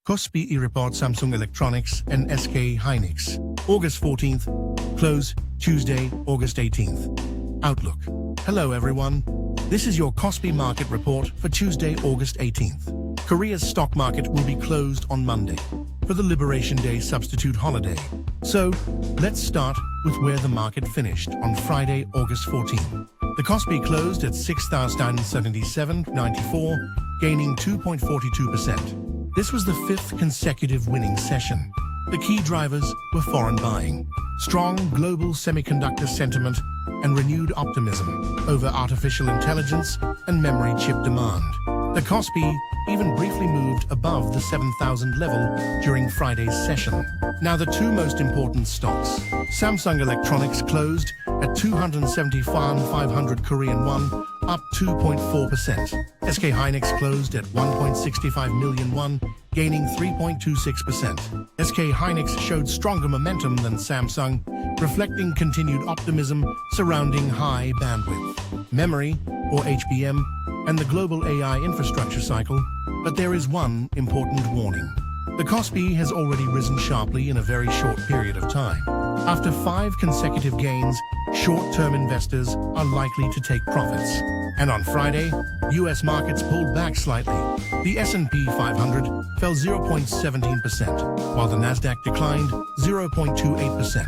KOSPI report Samsung Electronics and SK Hynix. August 14th. Close, Tuesday, August 18th. Outlook. Hello everyone. This is your KOSPI market report for Tuesday, August 18th. Korea's stock market will be closed on Monday for the Liberation Day substitute holiday. So, let's start with where the market finished on Friday, August 14th. The KOSPI closed at 6,077.94, gaining 2.42%. This was the fifth consecutive winning session. The key drivers were foreign buying, strong global semiconductor sentiment, and renewed optimism over artificial intelligence and memory chip demand. The KOSPI even briefly moved above the 7,000 level during Friday's session. Now the two most important stocks. Samsung Electronics closed at 275 Korean won, up 2.4%. SK Hynix closed at 1.65 million won, gaining 3.26%. SK Hynix showed stronger momentum than Samsung, reflecting continued optimism surrounding high bandwidth memory, or HBM, and the global AI infrastructure cycle. But there is one important warning. The KOSPI has already risen sharply in a very short period of time. After 5 consecutive gains, short-term investors are likely to take profits. And on Friday, US markets pulled back slightly. The S&P 500 fell 0.17%, while the Nasdaq declined 0.28%.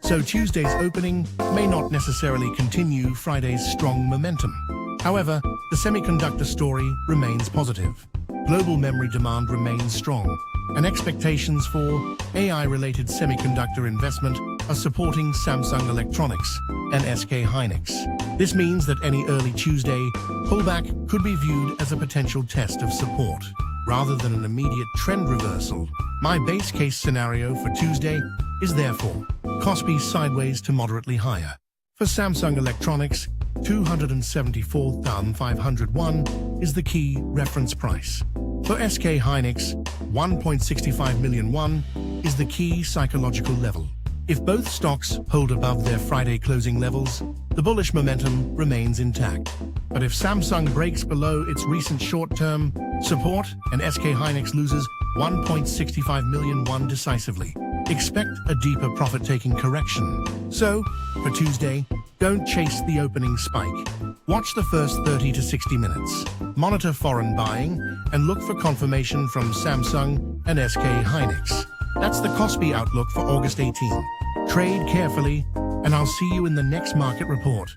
So Tuesday's opening may not necessarily continue Friday's strong momentum. However, the semiconductor story remains positive. Global memory demand remains strong, and expectations for AI-related semiconductor investment are supporting Samsung Electronics and SK Hynix. This means that any early Tuesday pullback could be viewed as a potential test of support, rather than an immediate trend reversal. My base case scenario for Tuesday is therefore KOSPI sideways to moderately higher. For Samsung Electronics, 274,501 is the key reference price. For SK Hynix, 1.65 million won is the key psychological level. If both stocks hold above their Friday closing levels, the bullish momentum remains intact. But if Samsung breaks below its recent short-term support and SK Hynix loses 1.65 million won decisively, expect a deeper profit-taking correction. So, for Tuesday, don't chase the opening spike. Watch the first 30 to 60 minutes. Monitor foreign buying and look for confirmation from Samsung and SK Hynix. That's the KOSPI outlook for August 18. Trade carefully, and I'll see you in the next market report.